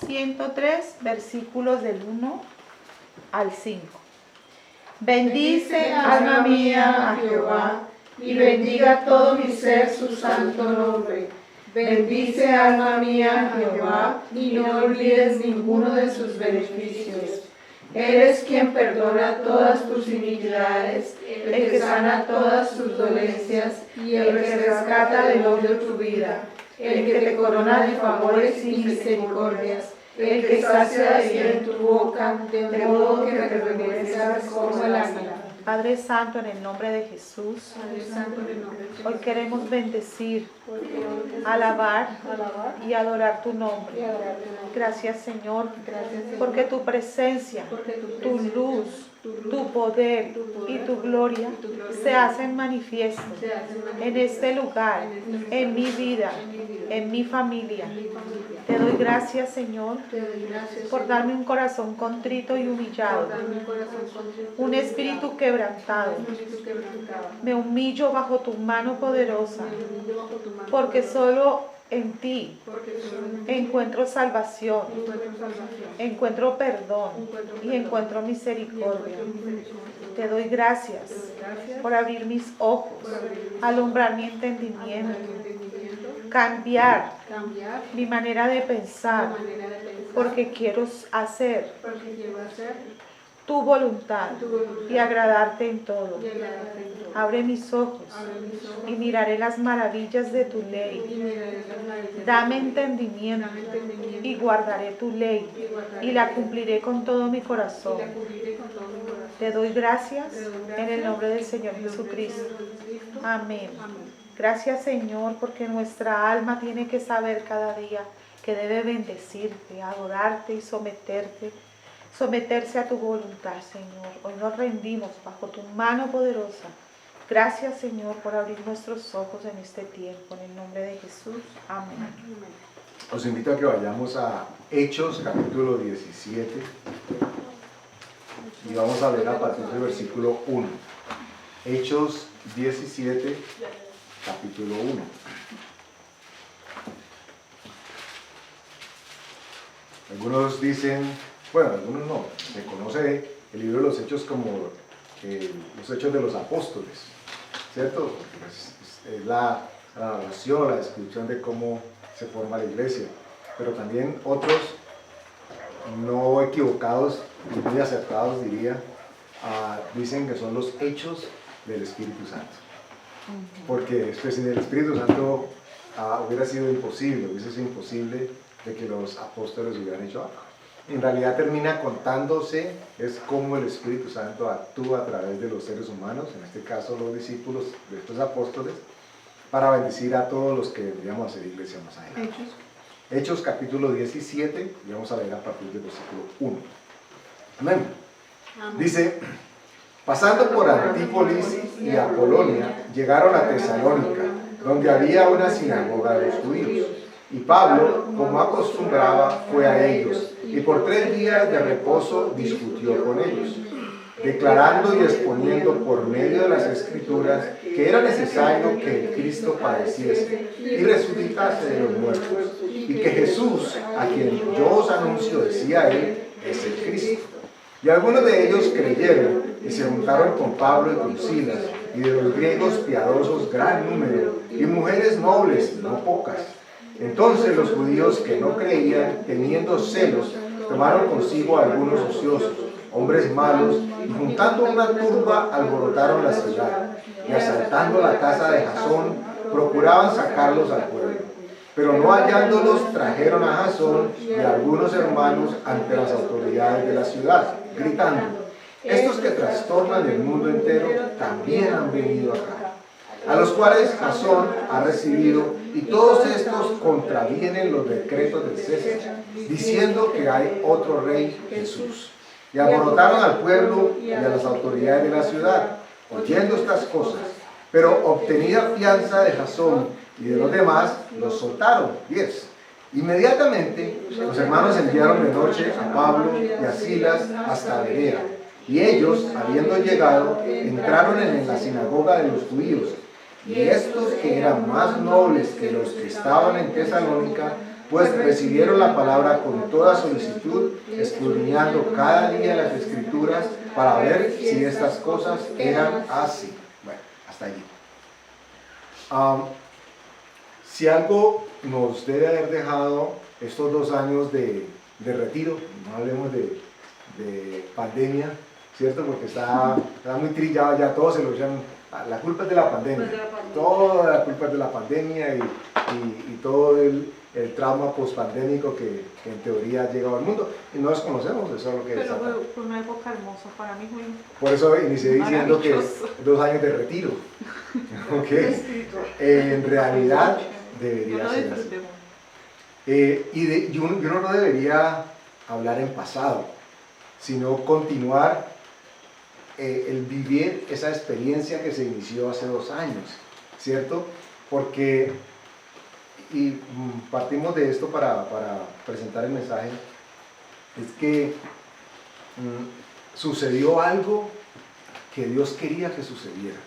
103, versículos del 1 al 5. Bendice, alma mía, a Jehová, y bendiga todo mi ser su santo nombre. Bendice, alma mía, a Jehová, y no olvides ninguno de sus beneficios. Él es quien perdona todas tus iniquidades, el que sana todas tus dolencias, y el que rescata del hoyo tu vida, el que te corona de favores y misericordias, el que sacia de bien tu boca, de modo que te rejuvenezcas como el águila. Padre Santo, en el nombre de Jesús, hoy queremos bendecir, alabar y adorar tu nombre. Gracias, Señor, porque tu presencia, tu luz, tu poder y tu gloria se hacen manifiestos en este lugar, en mi vida, en mi familia. Te doy gracias, Señor, por darme un corazón contrito y humillado, un espíritu quebrantado. Me humillo bajo tu mano poderosa, porque solo en ti encuentro salvación, encuentro perdón y encuentro misericordia. Te doy gracias por abrir mis ojos, alumbrar mi entendimiento, cambiar mi manera de pensar, porque quiero hacer tu voluntad y agradarte en todo. Abre mis ojos y miraré las maravillas de tu ley. Dame entendimiento y guardaré tu ley y la cumpliré con todo mi corazón. Te doy gracias en el nombre del Señor Jesucristo. Amén. Gracias, Señor, porque nuestra alma tiene que saber cada día que debe bendecirte, adorarte y someterse a tu voluntad, Señor. Hoy nos rendimos bajo tu mano poderosa. Gracias, Señor, por abrir nuestros ojos en este tiempo. En el nombre de Jesús. Amén. Os invito a que vayamos a Hechos, capítulo 17. Y vamos a leer a partir del versículo 1. Hechos 17, capítulo 1. Algunos dicen, bueno, algunos no, se conoce el libro de los Hechos como los Hechos de los Apóstoles, ¿cierto? Porque es la narración, la descripción de cómo se forma la iglesia, pero también otros no equivocados y muy acertados, diría, dicen que son los Hechos del Espíritu Santo, porque sin el Espíritu Santo hubiese sido imposible de que los apóstoles hubieran hecho algo. En realidad termina contándose es cómo el Espíritu Santo actúa a través de los seres humanos, en este caso los discípulos de estos apóstoles, para bendecir a todos los que vendríamos a ser iglesia más adelante. Hechos capítulo 17, y vamos a leer a partir del versículo 1. Amén. Dice: pasando por Antípolis y Apolonia, llegaron a Tesalónica, donde había una sinagoga de los judíos. Y Pablo, como acostumbraba, fue a ellos, y por 3 días de reposo discutió con ellos, declarando y exponiendo por medio de las Escrituras que era necesario que el Cristo padeciese y resucitase de los muertos, y que Jesús, a quien yo os anuncio, decía él, es el Cristo. Y algunos de ellos creyeron y se juntaron con Pablo y con Silas, y de los griegos piadosos gran número, y mujeres nobles, no pocas. Entonces los judíos que no creían, teniendo celos, tomaron consigo a algunos ociosos, hombres malos, y juntando una turba alborotaron la ciudad, y asaltando la casa de Jasón, procuraban sacarlos al pueblo. Pero no hallándolos, trajeron a Jasón y a algunos hermanos ante las autoridades de la ciudad, gritando: estos que trastornan el mundo entero también han venido acá. A los cuales Jasón ha recibido, y todos estos contravienen los decretos del César, diciendo que hay otro rey, Jesús. Y alborotaron al pueblo y a las autoridades de la ciudad, oyendo estas cosas. Pero obtenida fianza de Jasón y de los demás, los soltaron. 10. Inmediatamente los hermanos enviaron de noche a Pablo y a Silas hasta Berea. Y ellos, habiendo llegado, entraron en la sinagoga de los judíos. Y estos, que eran más nobles que los que estaban en Tesalónica, pues recibieron la palabra con toda solicitud, escudriñando cada día las Escrituras para ver si estas cosas eran así. Bueno, hasta allí. Si algo nos debe haber dejado estos 2 años de retiro, no hablemos de pandemia, ¿cierto? Porque está muy trillado ya, todos se lo echan, la culpa es de la pandemia, toda la culpa es de la pandemia y todo el trauma pospandémico que en teoría ha llegado al mundo, y no desconocemos, eso es lo que Pero fue una época hermosa, para mí fue por eso inicié diciendo que 2 años de retiro, ¿ok? En realidad debería ser así. Y uno no debería hablar en pasado, sino continuar el vivir esa experiencia que se inició hace 2 años, ¿cierto? Porque, y partimos de esto para presentar el mensaje, es que sucedió algo que Dios quería que sucediera.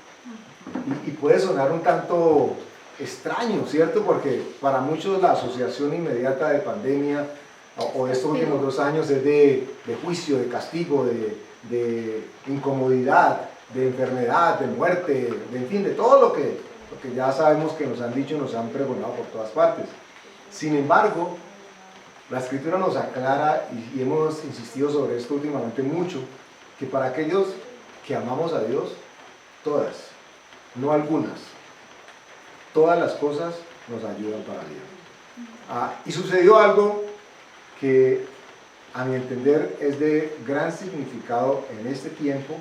Y puede sonar un tanto extraño, ¿cierto? Porque para muchos la asociación inmediata de pandemia o de estos últimos 2 años es de juicio, de castigo, de incomodidad, de enfermedad, de muerte, de, en fin, de todo lo que ya sabemos que nos han dicho y nos han pregonado por todas partes. Sin embargo, la Escritura nos aclara, y hemos insistido sobre esto últimamente mucho, que para aquellos que amamos a Dios, todas, no algunas, todas las cosas nos ayudan para bien. Y sucedió algo que a mi entender es de gran significado en este tiempo,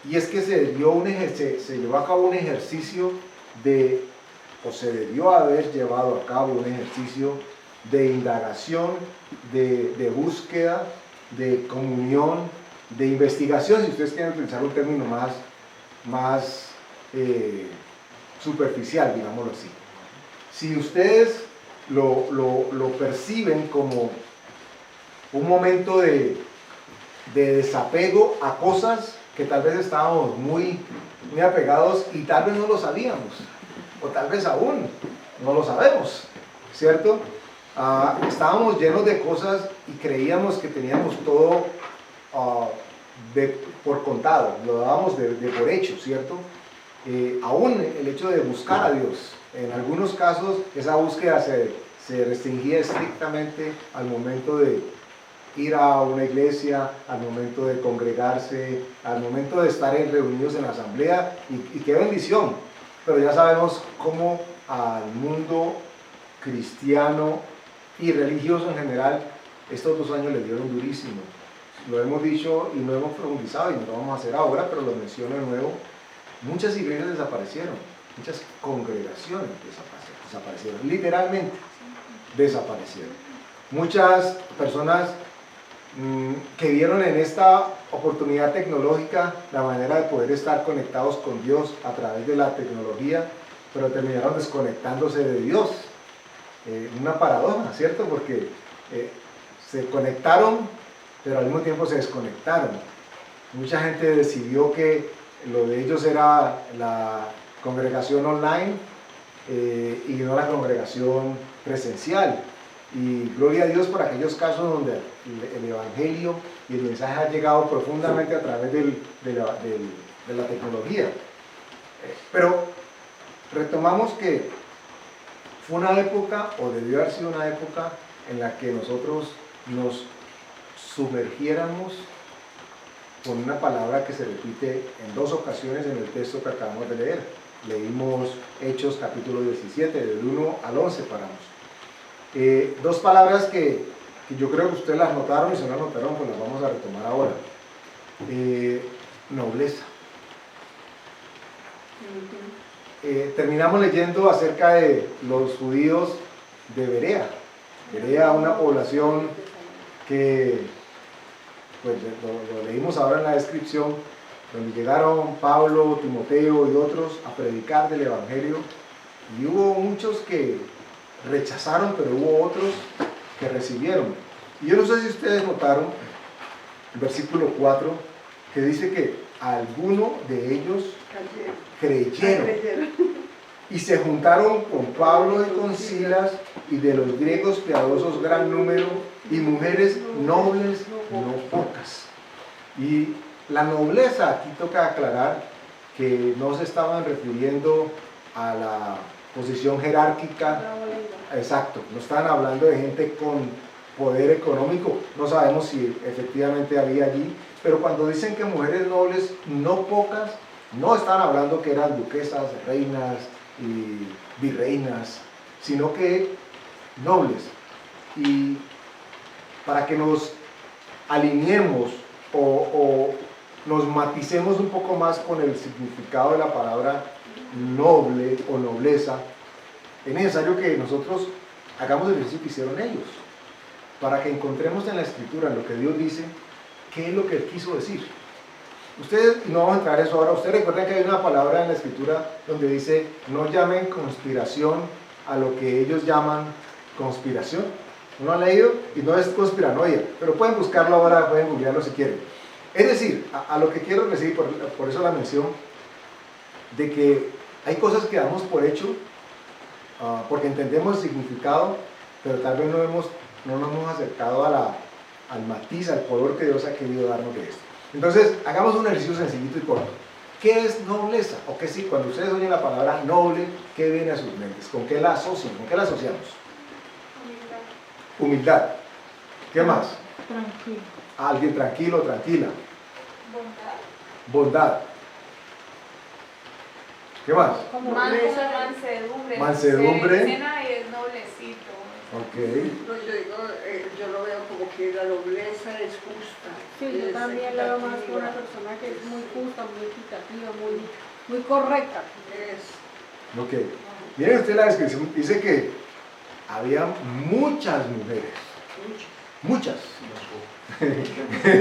y es que se llevó a cabo un ejercicio o se debió haber llevado a cabo un ejercicio de indagación, de búsqueda, de comunión, de investigación, si ustedes quieren utilizar un término más superficial, digámoslo así. Si ustedes lo perciben como un momento de desapego a cosas que tal vez estábamos muy apegados y tal vez no lo sabíamos, o tal vez aún no lo sabemos, ¿cierto? Estábamos llenos de cosas y creíamos que teníamos todo por contado, lo dábamos de por hecho, ¿cierto? Aún el hecho de buscar a Dios, en algunos casos esa búsqueda se restringía estrictamente al momento de ir a una iglesia, al momento de congregarse, al momento de estar reunidos en la asamblea, y qué bendición, pero ya sabemos cómo al mundo cristiano y religioso en general estos 2 años le dieron durísimo. Lo hemos dicho y lo hemos profundizado y no lo vamos a hacer ahora, pero lo menciono de nuevo. Muchas iglesias desaparecieron, muchas congregaciones desaparecieron, literalmente desaparecieron. Muchas personas que vieron en esta oportunidad tecnológica la manera de poder estar conectados con Dios a través de la tecnología, pero terminaron desconectándose de Dios. Una paradoja, ¿cierto? Porque se conectaron, pero al mismo tiempo se desconectaron. Mucha gente decidió que lo de ellos era la congregación online y no la congregación presencial. Y gloria a Dios por aquellos casos donde el Evangelio y el mensaje ha llegado profundamente a través de la tecnología. Pero retomamos que fue una época, o debió haber sido una época, en la que nosotros nos sumergiéramos con una palabra que se repite en 2 ocasiones en el texto que acabamos de leer. Leímos Hechos capítulo 17, del 1 al 11 paramos. 2 palabras que yo creo que ustedes las notaron, y si no las notaron, pues las vamos a retomar ahora. Nobleza. Terminamos leyendo acerca de los judíos de Berea. Berea, una población que, pues lo leímos ahora en la descripción, donde llegaron Pablo, Timoteo y otros a predicar del Evangelio, y hubo muchos que rechazaron, pero hubo otros que recibieron. Y yo no sé si ustedes notaron el versículo 4, que dice que alguno de ellos creyeron. Y se juntaron con Pablo y con Silas, y de los griegos piadosos gran número, y mujeres nobles no pocas. Y la nobleza, aquí toca aclarar que no se estaban refiriendo a la posición jerárquica, exacto, no estaban hablando de gente con poder económico, no sabemos si efectivamente había allí, pero cuando dicen que mujeres nobles no pocas, no están hablando que eran duquesas, reinas y virreinas, sino que nobles. Y para que nos alineemos o nos maticemos un poco más con el significado de la palabra noble o nobleza, es necesario que nosotros hagamos el ejercicio que hicieron ellos, para que encontremos en la Escritura, en lo que Dios dice, qué es lo que Él quiso decir. Ustedes, no vamos a entrar en eso ahora, ustedes recuerdan que hay una palabra en la Escritura donde dice, no llamen conspiración a lo que ellos llaman conspiración. ¿No han leído? Y no es conspiranoia, pero pueden buscarlo ahora, pueden googlearlo si quieren. Es decir, a lo que quiero decir, por eso la mención, de que hay cosas que damos por hecho, porque entendemos el significado, pero tal vez no nos hemos acercado al matiz, al color que Dios ha querido darnos de esto. Entonces, hagamos un ejercicio sencillito y corto. ¿Qué es nobleza? O que sí, cuando ustedes oyen la palabra noble, ¿qué viene a sus mentes? ¿Con qué la asocian? ¿Con qué la asociamos? Humildad. ¿Qué más? Tranquilo. Alguien tranquilo, tranquila. Bondad. Bondad. ¿Qué más? Mansedumbre. Mansedumbre. Dicen, ay, es noblecito. Ok. No, yo lo veo como que la nobleza es justa. Sí, yo también la veo más como una persona que es muy justa, muy equitativa, muy correcta. Ok. Miren ustedes la descripción. Dice que había muchas mujeres. Muchas.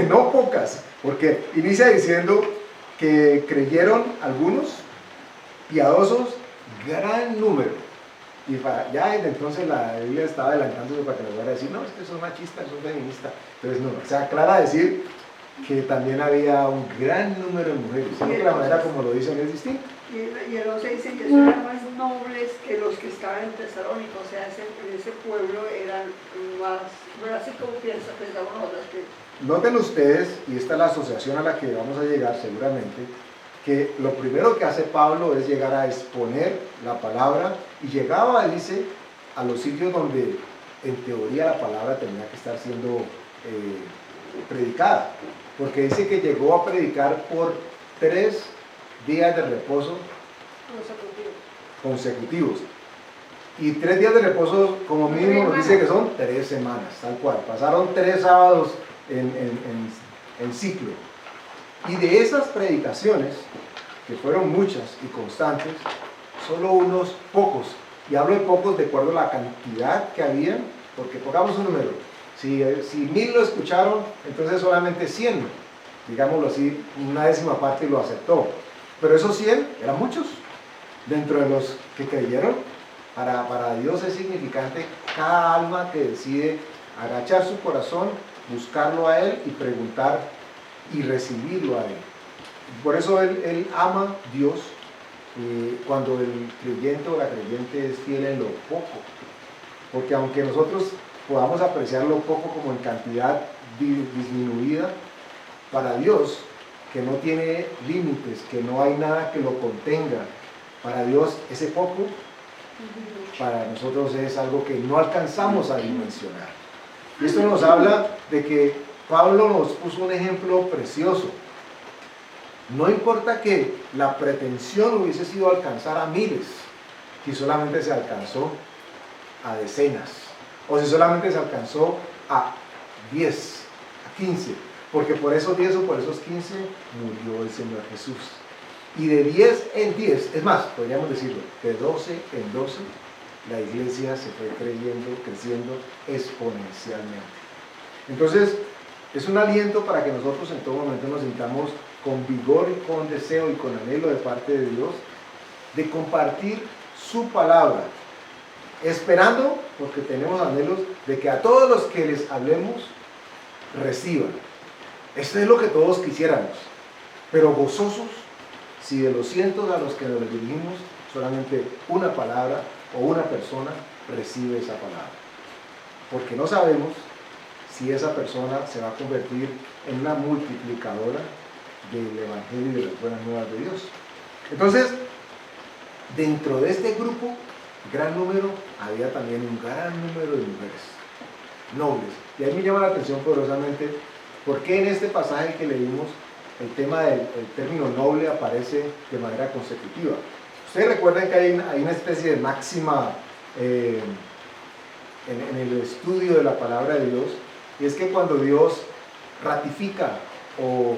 No pocas. Porque inicia diciendo que creyeron algunos, piadosos, gran número. Y ya desde entonces la Biblia estaba adelantándose para que nos fuera a decir, no, es que son machistas, son feministas. Entonces no, se aclara a decir que también había un gran número de mujeres. Solo que la manera como lo dicen es distinta. Y el 11 dice que eran más nobles que los que estaban en Tesalónica, o sea, en ese pueblo eran más, no así como pensamos nosotros que... Noten ustedes, y esta es la asociación a la que vamos a llegar seguramente, que lo primero que hace Pablo es llegar a exponer la palabra, y llegaba, dice, a los sitios donde en teoría la palabra tenía que estar siendo predicada, porque dice que llegó a predicar por 3 días de reposo consecutivos. Y 3 días de reposo como mínimo nos dice que son 3 semanas, tal cual. Pasaron 3 sábados en ciclo. Y de esas predicaciones, que fueron muchas y constantes, solo unos pocos, y hablo de pocos de acuerdo a la cantidad que había, porque pongamos un número, si 1000 lo escucharon, entonces solamente 100, digámoslo así, una décima parte lo aceptó, pero esos 100 eran muchos. Dentro de los que creyeron, para Dios es significante cada alma que decide agachar su corazón, buscarlo a Él y preguntar y recibirlo a Él. Por eso Él ama a Dios cuando el creyente o la creyente es fiel en lo poco, porque aunque nosotros podamos apreciar lo poco como en cantidad disminuida, para Dios, que no tiene límites, que no hay nada que lo contenga, para Dios ese poco, para nosotros es algo que no alcanzamos a dimensionar. Y esto nos habla de que Pablo nos puso un ejemplo precioso. No importa que la pretensión hubiese sido alcanzar a miles, si solamente se alcanzó a decenas, o si solamente se alcanzó a 10, a 15, porque por esos 10 o por esos 15 murió el Señor Jesús. Y de 10 en 10, es más, podríamos decirlo, de 12 en 12, la iglesia se fue creciendo exponencialmente. Entonces, es un aliento para que nosotros en todo momento nos sintamos con vigor y con deseo y con anhelo de parte de Dios de compartir su palabra, esperando, porque tenemos anhelos, de que a todos los que les hablemos reciban. Esto es lo que todos quisiéramos, pero gozosos si de los cientos a los que nos dirigimos solamente una palabra o una persona recibe esa palabra. Porque no sabemos si esa persona se va a convertir en una multiplicadora del Evangelio y de las buenas nuevas de Dios. Entonces, dentro de este grupo, gran número, había también un gran número de mujeres nobles. Y ahí me llama la atención poderosamente por qué en este pasaje que leímos el tema del término noble aparece de manera consecutiva. Ustedes recuerdan que hay una especie de máxima en el estudio de la palabra de Dios, y es que cuando Dios ratifica o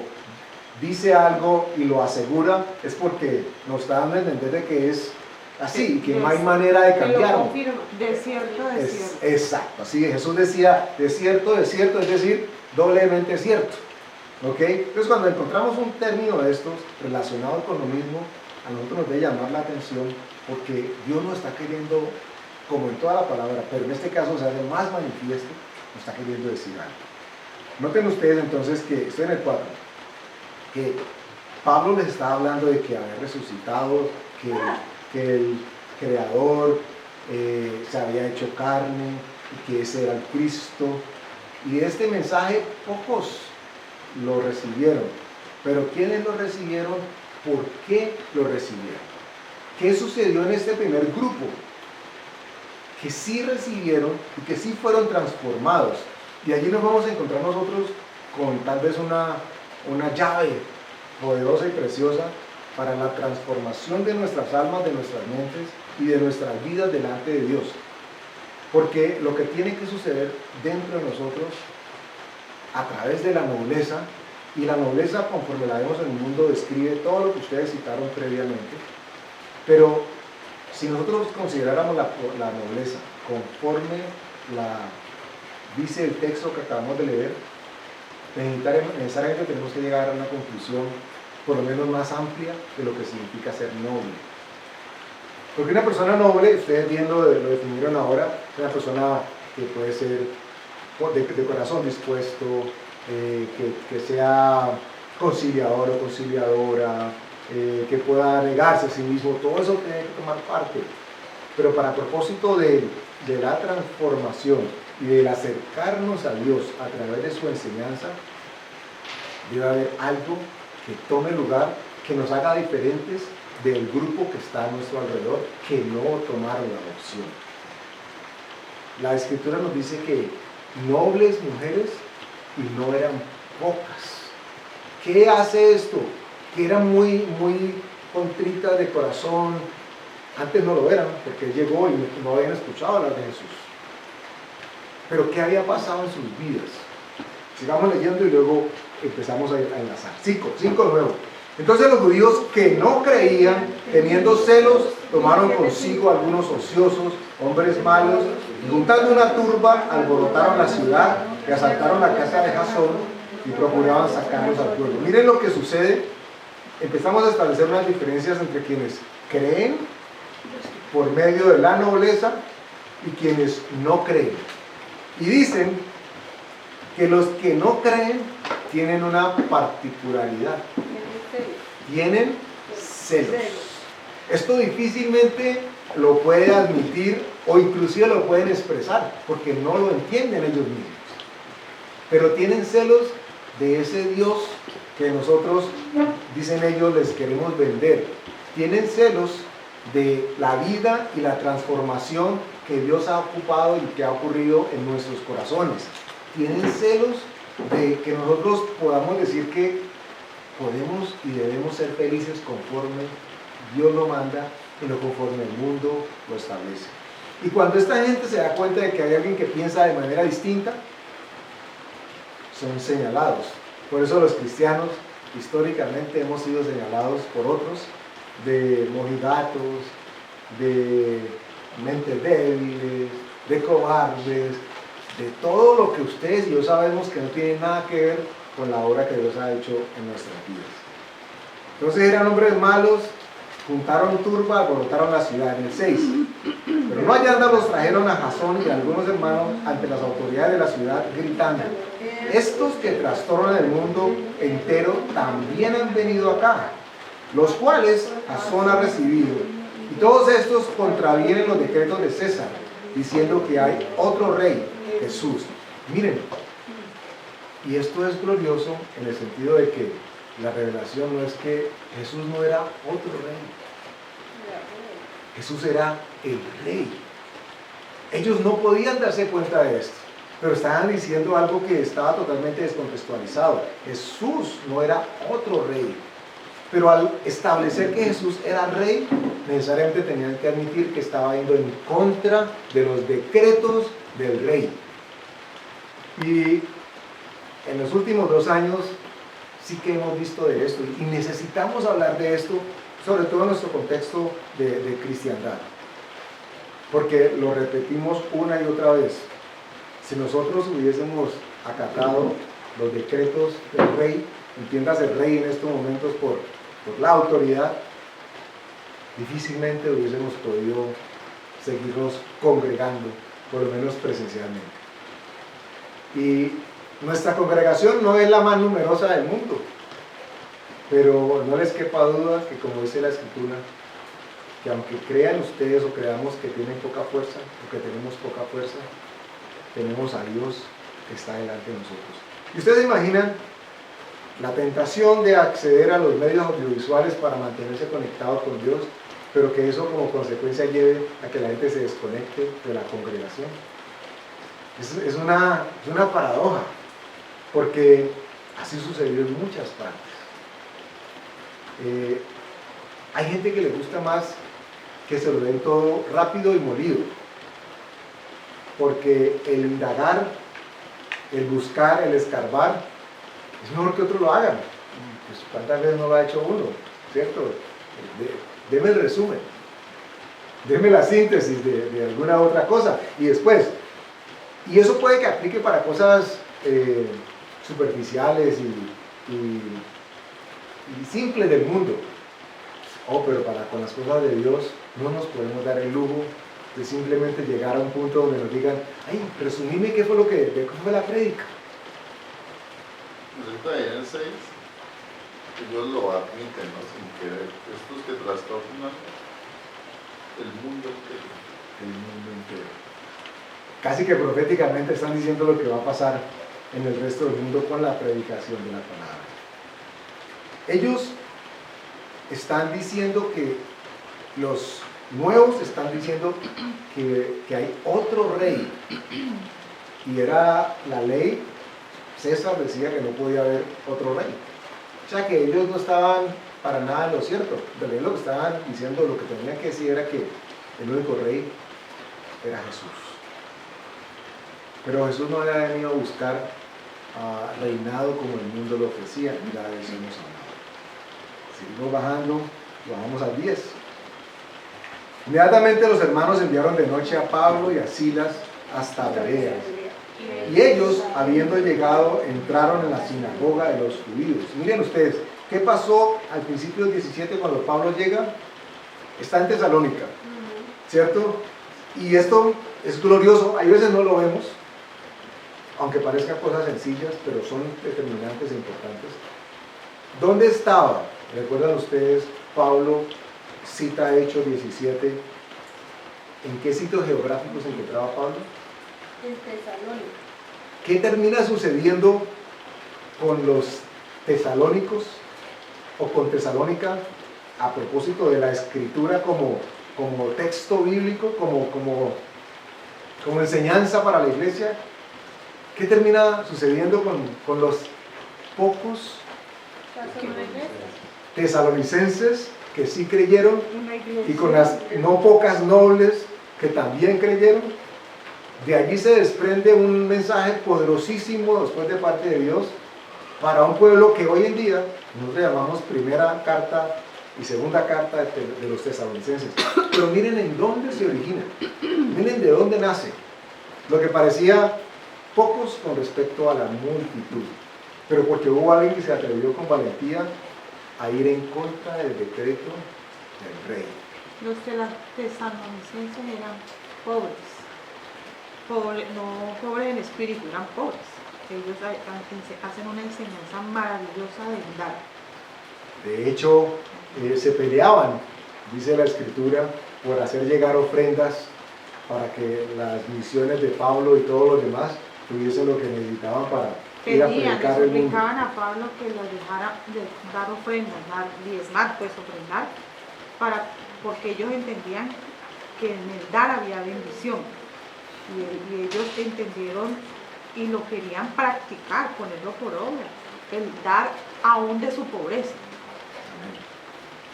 dice algo y lo asegura, es porque nos está dando a entender de que es así, que no hay manera de cambiarlo. De cierto, de cierto. Exacto, así Jesús decía, de cierto, es decir, doblemente cierto. ¿Ok? Entonces cuando encontramos un término de estos relacionado con lo mismo, a nosotros nos debe llamar la atención, porque Dios nos está queriendo, como en toda la palabra, pero en este caso se hace más manifiesto, nos está queriendo decir algo. Noten ustedes entonces que, estoy en el 4, que Pablo les está hablando de que había resucitado, que el Creador se había hecho carne, y que ese era el Cristo. Y este mensaje pocos lo recibieron. Pero ¿quiénes lo recibieron? ¿Por qué lo recibieron? ¿Qué sucedió en este primer grupo? Que sí recibieron y que sí fueron transformados. Y allí nos vamos a encontrar nosotros con tal vez una llave poderosa y preciosa para la transformación de nuestras almas, de nuestras mentes y de nuestras vidas delante de Dios. Porque lo que tiene que suceder dentro de nosotros, a través de la nobleza, y la nobleza, conforme la vemos en el mundo, describe todo lo que ustedes citaron previamente, pero si nosotros consideráramos la nobleza conforme dice el texto que acabamos de leer, necesariamente tenemos que llegar a una conclusión por lo menos más amplia de lo que significa ser noble. Porque una persona noble, ustedes bien lo definieron ahora, es una persona que puede ser de corazón dispuesto, que sea conciliador o conciliadora, que pueda negarse a sí mismo, todo eso tiene que tomar parte. Pero para propósito de la transformación y del acercarnos a Dios a través de su enseñanza, debe haber algo que tome lugar, que nos haga diferentes del grupo que está a nuestro alrededor, que no tomaron la opción. La Escritura nos dice que nobles mujeres, y no eran pocas. ¿Qué hace esto? Que eran muy contritas de corazón. Antes no lo eran, porque él llegó y no habían escuchado hablar de Jesús. Pero ¿qué había pasado en sus vidas? Sigamos leyendo y luego empezamos a enlazar. 5 de nuevo. Entonces los judíos que no creían, teniendo celos, tomaron consigo algunos ociosos, hombres malos, y juntando una turba, alborotaron la ciudad y asaltaron la casa de Jasón y procuraban sacarlos al pueblo. Miren lo que sucede. Empezamos a establecer unas diferencias entre quienes creen por medio de la nobleza y quienes no creen. Y dicen que los que no creen tienen una particularidad. Tienen celos. Esto difícilmente lo puede admitir o inclusive lo pueden expresar porque no lo entienden ellos mismos. Pero tienen celos de ese Dios que nosotros, dicen ellos, les queremos vender. Tienen celos de la vida y la transformación que Dios ha ocupado y que ha ocurrido en nuestros corazones. Tienen celos de que nosotros podamos decir que podemos y debemos ser felices conforme Dios lo manda y no conforme el mundo lo establece. Y cuando esta gente se da cuenta de que hay alguien que piensa de manera distinta, son señalados. Por eso los cristianos históricamente hemos sido señalados por otros de mojigatos, de mentes débiles, de cobardes, de todo lo que ustedes y yo sabemos que no tiene nada que ver con la obra que Dios ha hecho en nuestras vidas. Entonces eran hombres malos, juntaron turba, alborotaron la ciudad. En el 6. Pero no hallando los trajeron a Jasón y a algunos hermanos ante las autoridades de la ciudad, gritando: estos que trastornan el mundo entero también han venido acá, los cuales Jasón ha recibido, Y todos estos contravienen los decretos de César, diciendo que hay otro rey, Jesús. Miren, y esto es glorioso en el sentido de que la revelación no es que Jesús no era otro rey. Jesús era el rey. Ellos no podían darse cuenta de esto, pero estaban diciendo algo que estaba totalmente descontextualizado. Jesús no era otro rey, pero al establecer que Jesús era rey, necesariamente tenían que admitir que estaba yendo en contra de los decretos del rey. Y en los últimos 2 años sí que hemos visto de esto, y necesitamos hablar de esto, sobre todo en nuestro contexto de cristiandad, porque lo repetimos una y otra vez. Si nosotros hubiésemos acatado los decretos del rey, entiéndase el rey en estos momentos por la autoridad, difícilmente hubiésemos podido seguirnos congregando, por lo menos presencialmente. Y nuestra congregación no es la más numerosa del mundo, pero no les quepa duda que, como dice la Escritura, que aunque crean ustedes o creamos que tienen poca fuerza o que tenemos poca fuerza, tenemos a Dios que está delante de nosotros. Y ustedes imaginan la tentación de acceder a los medios audiovisuales para mantenerse conectados con Dios, pero que eso como consecuencia lleve a que la gente se desconecte de la congregación. Es una paradoja, porque así sucedió en muchas partes. Hay gente que le gusta más que se lo den todo rápido y molido, porque el indagar, el buscar, el escarbar, es mejor que otros lo hagan. Pues, ¿cuántas veces no lo ha hecho uno? ¿Cierto? Deme el resumen, deme la síntesis de alguna otra cosa, y después, y eso puede que aplique para cosas superficiales y simples del mundo. Pero con las cosas de Dios no nos podemos dar el lujo de simplemente llegar a un punto donde nos digan, ay, resumime qué fue la prédica. Resulta en el 6, ellos lo admiten, ¿no? Sin querer, estos que trastornan el mundo entero. El mundo entero. Casi que proféticamente están diciendo lo que va a pasar en el resto del mundo con la predicación de la palabra. Ellos están diciendo que los nuevos están diciendo que hay otro rey, y era la ley. César decía que no podía haber otro rey, o sea que ellos no estaban para nada en lo cierto. En realidad lo que estaban diciendo, lo que tenían que decir era que el único rey era Jesús, pero Jesús no había venido a buscar reinado como el mundo lo ofrecía. Ya de eso hemos hablado. Seguimos bajando, bajamos al 10. Inmediatamente los hermanos enviaron de noche a Pablo y a Silas hasta Berea. Y ellos, habiendo llegado, entraron en la sinagoga de los judíos. Miren ustedes, ¿qué pasó al principio del 17 cuando Pablo llega? Está en Tesalónica, ¿cierto? Y esto es glorioso. Hay veces no lo vemos, aunque parezcan cosas sencillas, pero son determinantes e importantes. ¿Dónde estaba? ¿Recuerdan ustedes? Pablo cita Hechos 17. ¿En qué sitios geográficos se encontraba Pablo? En Tesalónica. ¿Qué termina sucediendo con los tesalónicos o con Tesalónica a propósito de la escritura como texto bíblico, como enseñanza para la iglesia? ¿Qué termina sucediendo con los pocos tesalonicenses que sí creyeron y con las no pocas nobles que también creyeron? De allí se desprende un mensaje poderosísimo después de parte de Dios para un pueblo que hoy en día nosotros llamamos primera carta y segunda carta de los tesalonicenses. Pero miren en dónde se origina, miren de dónde nace. Lo que parecía pocos con respecto a la multitud, pero porque hubo alguien que se atrevió con valentía a ir en contra del decreto del rey. Los tesalonicenses eran pobres, no pobres en espíritu, eran pobres. Ellos hacen una enseñanza maravillosa de dar. De hecho, se peleaban dice la Escritura, por hacer llegar ofrendas para que las misiones de Pablo y todos los demás tuviesen lo que necesitaban para ir a Pedían, le predicar el mundo. suplicaban a Pablo que los dejara de dar ofrendas, diezmar, pues ofrendar, porque ellos entendían que en el dar había bendición. Y ellos entendieron y lo querían practicar, ponerlo por obra, el dar aún de su pobreza.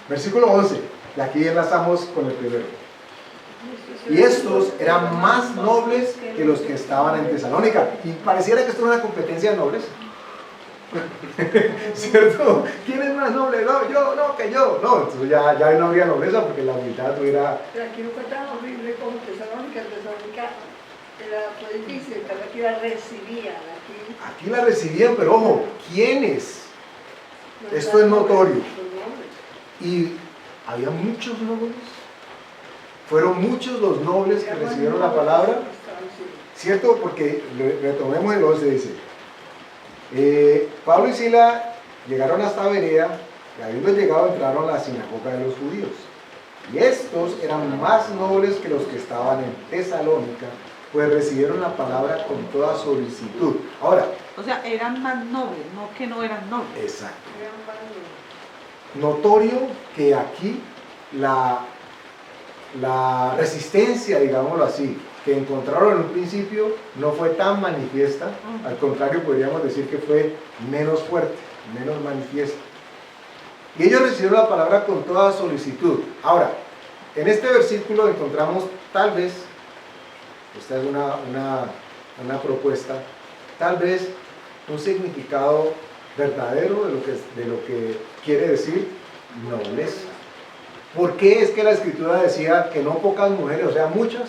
Versículo 11, y aquí enlazamos con el primero. Y estos eran más nobles que los que estaban en Tesalónica. Y pareciera que esto era una competencia de nobles. ¿Cierto? ¿Quién es más noble? No, yo, no, que yo. No, entonces ya no habría nobleza porque la humildad tuviera... Pero aquí no fue tan horrible como Tesalónica. Tesalónica fue difícil, pero aquí la recibían. Aquí la recibían, pero ojo, ¿quiénes? Esto es notorio. Y había muchos nobles. Fueron muchos los nobles que recibieron la palabra. ¿Cierto? Porque retomemos el 11, dice. Pablo y Sila llegaron hasta Berea y habiendo llegado entraron a la sinagoga de los judíos. Y estos eran más nobles que los que estaban en Tesalónica, pues recibieron la palabra con toda solicitud. Ahora, O sea, eran más nobles, no que no eran nobles. exacto. Notorio que aquí la resistencia, digámoslo así, que encontraron en un principio no fue tan manifiesta, al contrario podríamos decir que fue menos fuerte, menos manifiesta. Y ellos recibieron la palabra con toda solicitud. Ahora, en este versículo encontramos tal vez, esta es una propuesta, tal vez un significado verdadero de lo que quiere decir nobleza. ¿Por qué es que la Escritura decía que no pocas mujeres, o sea muchas,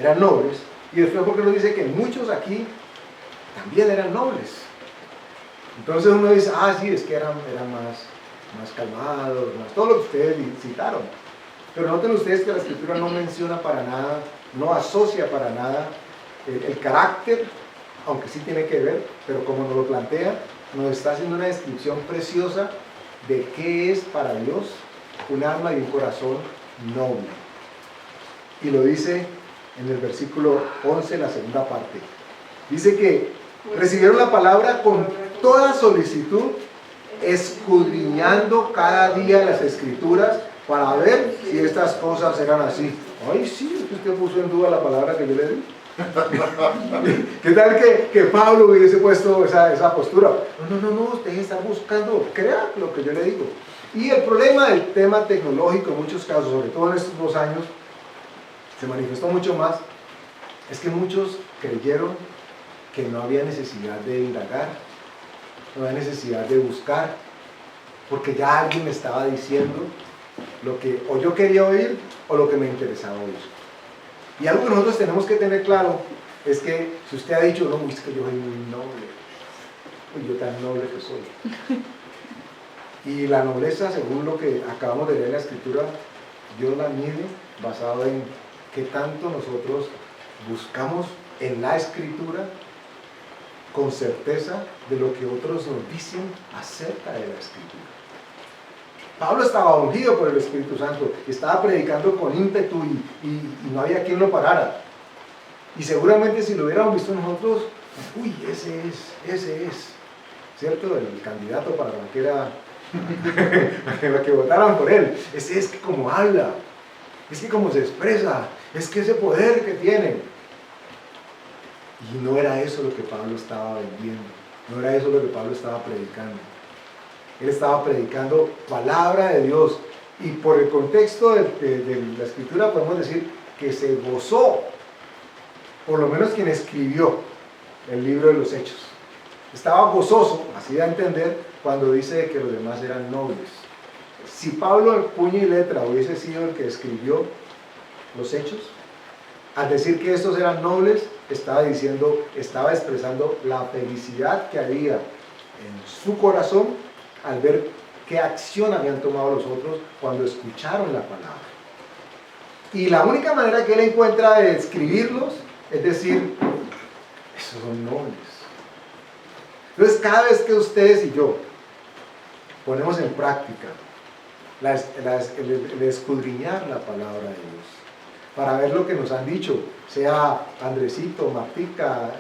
eran nobles? Y después porque nos dice que muchos aquí también eran nobles. Entonces uno dice, sí, es que eran más calmados, más todo lo que ustedes citaron. Pero noten ustedes que la Escritura no menciona para nada, no asocia para nada el carácter, aunque sí tiene que ver, pero como nos lo plantea, nos está haciendo una descripción preciosa de qué es para Dios un alma y un corazón noble. Y lo dice en el versículo 11, la segunda parte. Dice que recibieron la palabra con toda solicitud, escudriñando cada día las Escrituras para ver si estas cosas eran así. Ay, sí, usted puso en duda la palabra que yo le di. ¿Qué tal que Pablo hubiese puesto esa postura? No, usted está buscando, crea lo que yo le digo. Y el problema del tema tecnológico en muchos casos, sobre todo en estos 2 años, se manifestó mucho más, es que muchos creyeron que no había necesidad de indagar, no había necesidad de buscar, porque ya alguien me estaba diciendo lo que o yo quería oír o lo que me interesaba oír. Y algo que nosotros tenemos que tener claro es que si usted ha dicho, no, es que yo soy muy noble, yo tan noble que soy. Y la nobleza, según lo que acabamos de leer en la Escritura, Dios la mide basado en qué tanto nosotros buscamos en la Escritura con certeza de lo que otros nos dicen acerca de la Escritura. Pablo estaba ungido por el Espíritu Santo, estaba predicando con ímpetu y no había quien lo parara. Y seguramente si lo hubiéramos visto nosotros, uy, ese es, ¿cierto? El candidato para que votaran por él. Ese es que como habla, es que como se expresa, es que ese poder que tiene. Y no era eso lo que Pablo estaba vendiendo, no era eso lo que Pablo estaba predicando. Él estaba predicando palabra de Dios y por el contexto de la Escritura podemos decir que se gozó, por lo menos quien escribió el libro de los Hechos. Estaba gozoso, así da a entender, cuando dice que los demás eran nobles. Si Pablo en puño y letra hubiese sido el que escribió los Hechos, al decir que estos eran nobles, estaba expresando la felicidad que había en su corazón al ver qué acción habían tomado los otros cuando escucharon la palabra. Y la única manera que él encuentra de escribirlos es decir, esos son nobles. Entonces cada vez que ustedes y yo ponemos en práctica el escudriñar la palabra de Dios, para ver lo que nos han dicho, sea Andresito, Martica,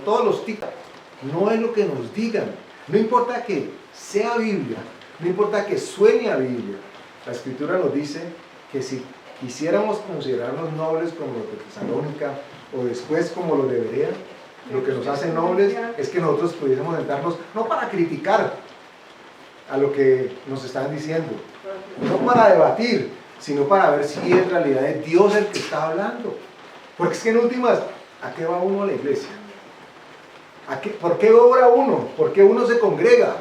todos los ticos. No es lo que nos digan, no importa que sea Biblia, no importa que suene a Biblia. La Escritura nos dice que si quisiéramos considerarnos nobles como los de Tesalónica o después como los de Berea, lo que nos hace nobles es que nosotros pudiésemos sentarnos no para criticar a lo que nos están diciendo, no para debatir, sino para ver si en realidad es Dios el que está hablando. Porque es que en últimas, ¿a qué va uno a la iglesia? ¿Por qué ora uno? ¿Por qué uno se congrega?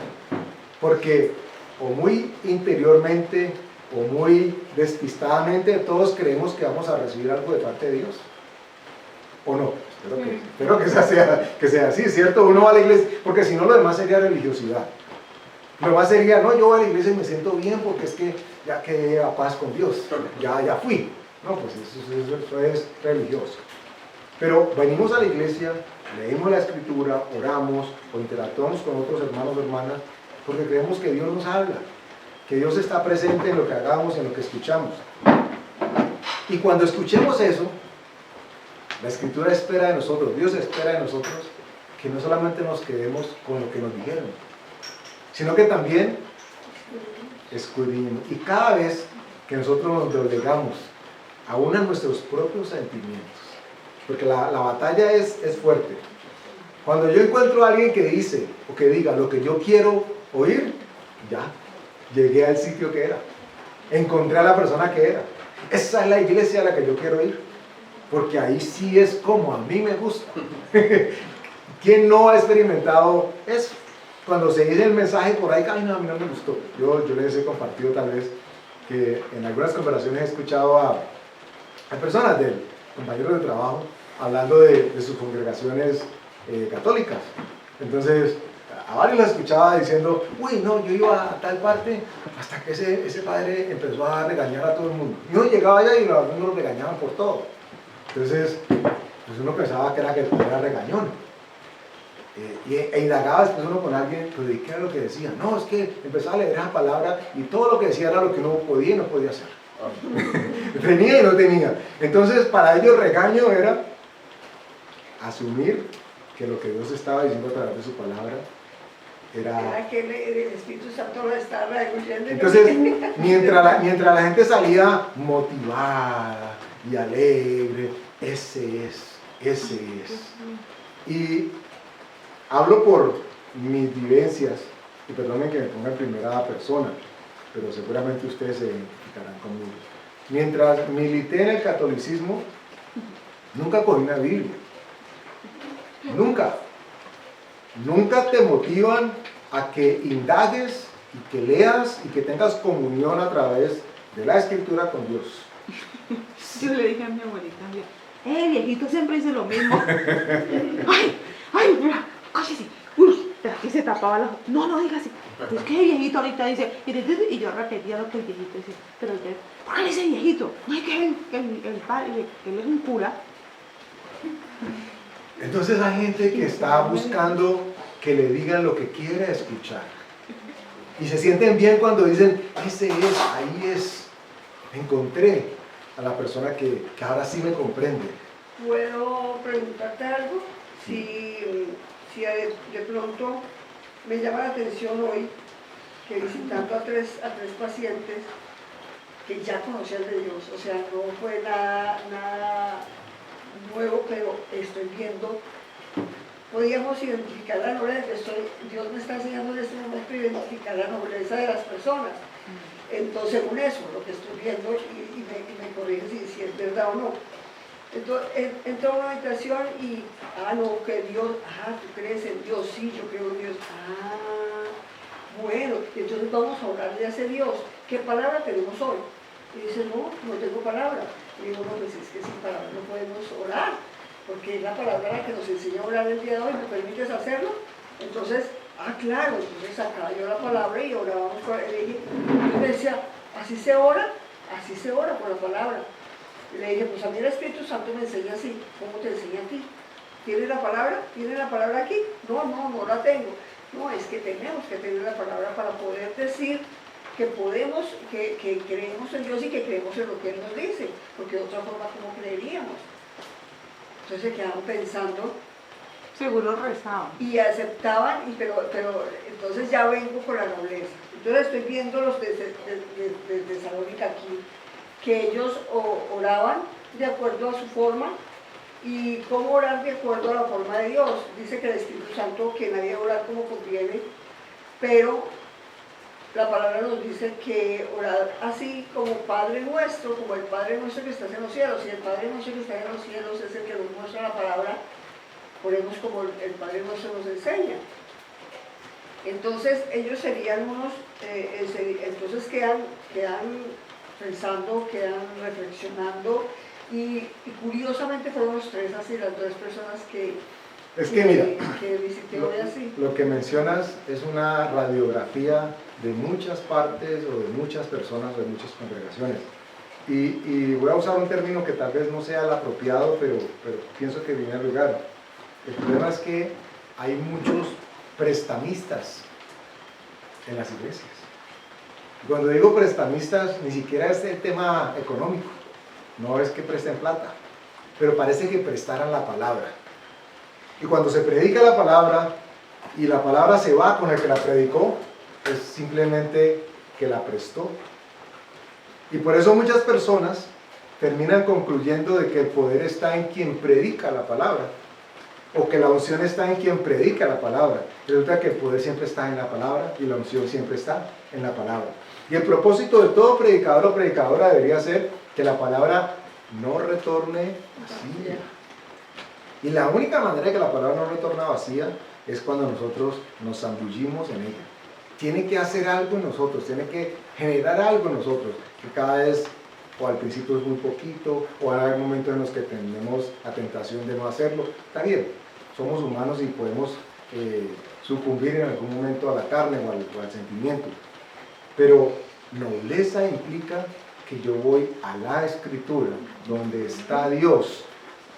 Porque o muy interiormente o muy despistadamente todos creemos que vamos a recibir algo de parte de Dios. ¿O no? Espero que sea así, ¿cierto? Uno va a la iglesia, porque si no lo demás sería religiosidad. Lo demás sería, no, yo voy a la iglesia y me siento bien porque es que ya quedé a paz con Dios, ya fui. No, pues eso es religioso. Pero venimos a la iglesia, leemos la Escritura, oramos o interactuamos con otros hermanos o hermanas porque creemos que Dios nos habla, que Dios está presente en lo que hagamos, en lo que escuchamos. Y cuando escuchemos eso, la Escritura espera de nosotros, Dios espera de nosotros que no solamente nos quedemos con lo que nos dijeron, sino que también escudriñemos. Y cada vez que nosotros nos doblegamos aún a nuestros propios sentimientos, porque la batalla es fuerte. Cuando yo encuentro a alguien que dice o que diga lo que yo quiero oír, ya, llegué al sitio que era, encontré a la persona que era. Esa es la iglesia a la que yo quiero ir, porque ahí sí es como a mí me gusta. ¿Quién no ha experimentado eso? Cuando se dice el mensaje por ahí, ay no, a mí no me gustó. Yo les he compartido tal vez que en algunas conversaciones he escuchado a personas de compañeros de trabajo hablando de sus congregaciones católicas. Entonces, a varios los escuchaba diciendo, uy, no, yo iba a tal parte hasta que ese padre empezó a regañar a todo el mundo. Y uno llegaba allá y algunos lo regañaban por todo. Entonces, pues uno pensaba que el padre era regañón. E indagaba después uno con alguien, pues, ¿qué era lo que decía? No, es que empezaba a leer esa palabra y todo lo que decía era lo que uno podía y no podía hacer. Tenía y no tenía. Entonces, para ellos regaño era asumir que lo que Dios estaba diciendo a través de su palabra era que el Espíritu Santo lo estaba regocijando. Entonces, mientras la gente salía motivada y alegre, ese es. Y hablo por mis vivencias, y perdonen que me ponga en primera persona, pero seguramente ustedes se identificarán conmigo. Mientras milité en el catolicismo, nunca cogí una Biblia. Nunca te motivan a que indagues y que leas y que tengas comunión a través de la Escritura con Dios. Yo le dije a mi abuelita, viejito siempre dice lo mismo. Mira, cállese. Uy, que se tapaba la... No diga así. Es que el viejito ahorita dice... Y yo repetía lo que el viejito decía. Pero él, ¿por qué le dice viejito? No es que el padre, él es un cura. Entonces hay gente que está buscando que le digan lo que quiere escuchar. Y se sienten bien cuando dicen, ahí es. Encontré a la persona que ahora sí me comprende. ¿Puedo preguntarte algo? Si de pronto me llama la atención hoy que visitando a tres pacientes que ya conocían de Dios, o sea, no fue nada nuevo, pero estoy viendo, podíamos identificar la nobleza, Dios me está enseñando en este momento a identificar la nobleza de las personas. Entonces, según eso, lo que estoy viendo, y me corrige si es verdad o no. Entonces, entro a una habitación y, no, que Dios, tú crees en Dios, sí, yo creo en Dios, bueno, entonces vamos a orar de ese Dios. ¿Qué palabra tenemos hoy? Y dice, no tengo palabra. Y digo, no, pues es que sin palabra no podemos orar, porque es la palabra la que nos enseña a orar el día de hoy, ¿me permites hacerlo? Entonces, claro, entonces sacaba yo la palabra y orábamos con él. Y me decía, así se ora por la palabra. Y le dije, pues a mí el Espíritu Santo me enseña así, ¿cómo te enseña a ti? ¿Tienes la palabra? ¿Tienes la palabra aquí? No la tengo. No, es que tenemos que tener la palabra para poder decir que podemos, que creemos en Dios y que creemos en lo que Él nos dice, porque de otra forma, ¿cómo creeríamos? Entonces se quedaban pensando Seguro rezaban. y aceptaban, pero entonces ya vengo con la nobleza. Entonces estoy viendo los de Tesalónica aquí, que ellos oraban de acuerdo a su forma. ¿Y cómo orar de acuerdo a la forma de Dios? Dice que el Espíritu Santo que nadie orar como conviene, pero la palabra nos dice que orar así como Padre nuestro, como el Padre nuestro que estás en los cielos. Y el Padre nuestro que está en los cielos es el que nos muestra la palabra, ponemos como el Padre nuestro nos enseña. Entonces ellos serían unos, entonces quedan pensando, quedan reflexionando. Y curiosamente fueron los tres así, las dos personas que visité hoy así. Lo que mencionas es una radiografía de muchas partes o de muchas personas o de muchas congregaciones. Y voy a usar un término que tal vez no sea el apropiado, pero pienso que viene al lugar. El problema es que hay muchos prestamistas en las iglesias. Cuando digo prestamistas, ni siquiera es el tema económico. No es que presten plata, pero parece que prestaran la palabra. Y cuando se predica la palabra y la palabra se va con el que la predicó, es simplemente que la prestó. Y por eso muchas personas terminan concluyendo de que el poder está en quien predica la palabra, o que la unción está en quien predica la palabra. Resulta que el poder siempre está en la palabra y la unción siempre está en la palabra. Y el propósito de todo predicador o predicadora debería ser que la palabra no retorne vacía. Y la única manera de que la palabra no retorne vacía es cuando nosotros nos zambullimos en ella. Tiene que hacer algo en nosotros, tiene que generar algo en nosotros, que cada vez, o al principio es muy poquito, o hay momentos en los que tenemos la tentación de no hacerlo. Está bien, somos humanos y podemos sucumbir en algún momento a la carne o al sentimiento. Pero nobleza implica que yo voy a la Escritura, donde está Dios.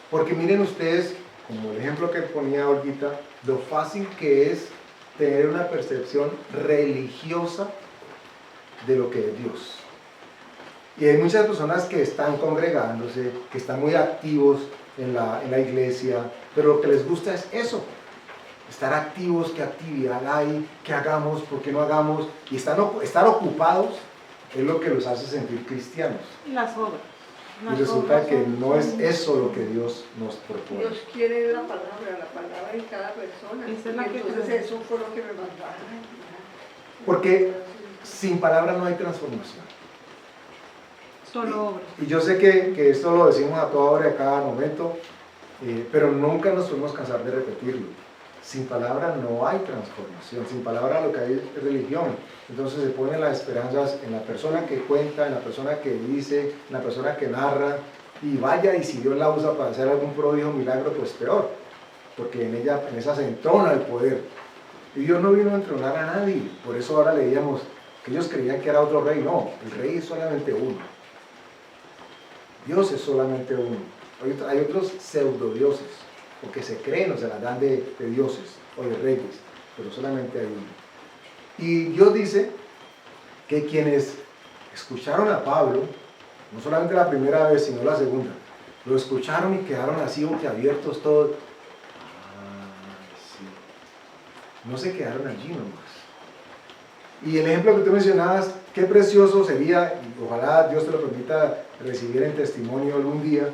Porque miren ustedes, como el ejemplo que ponía Olguita, lo fácil que es tener una percepción religiosa de lo que es Dios. Y hay muchas personas que están congregándose, que están muy activos en la iglesia, pero lo que les gusta es eso. Estar activos, qué actividad hay, qué hagamos, por qué no hagamos, y estar ocupados es lo que los hace sentir cristianos. Y las obras. Y resulta que no es eso lo que Dios nos propone. Dios quiere la palabra en cada persona. Esa es la que entonces creo. eso fue lo que me mandaron. Porque sin palabra no hay transformación. Solo obras. Y yo sé que esto lo decimos a toda hora y a cada momento, pero nunca nos podemos cansar de repetirlo. Sin palabra no hay transformación, sin palabra lo que hay es religión. Entonces se ponen las esperanzas en la persona que cuenta, en la persona que dice, en la persona que narra, y vaya, y si Dios la usa para hacer algún prodigio, milagro, pues peor, porque en esa se entrona el poder. Y Dios no vino a entronar a nadie, por eso ahora leíamos que ellos creían que era otro rey. No, el rey es solamente uno. Dios es solamente uno. Hay otros pseudodioses, porque se creen o se las dan de dioses o de reyes, pero solamente hay uno. Y Dios dice que quienes escucharon a Pablo, no solamente la primera vez, sino la segunda, lo escucharon y quedaron así boquiabiertos todos. Sí. No se quedaron allí nomás. Y el ejemplo que tú mencionabas, qué precioso sería, y ojalá Dios te lo permita recibir en testimonio algún día,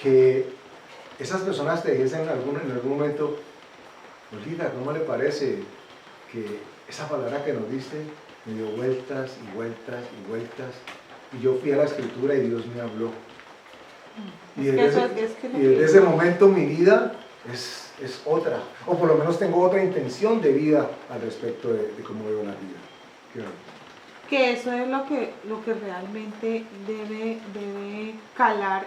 que esas personas te dijesen en algún momento, Olguita, ¿cómo le parece que esa palabra que nos diste me dio vueltas y vueltas y vueltas? Y yo fui a la Escritura y Dios me habló. Y desde ese momento mi vida es otra, o por lo menos tengo otra intención de vida al respecto de cómo veo la vida. Que eso es lo que realmente debe calar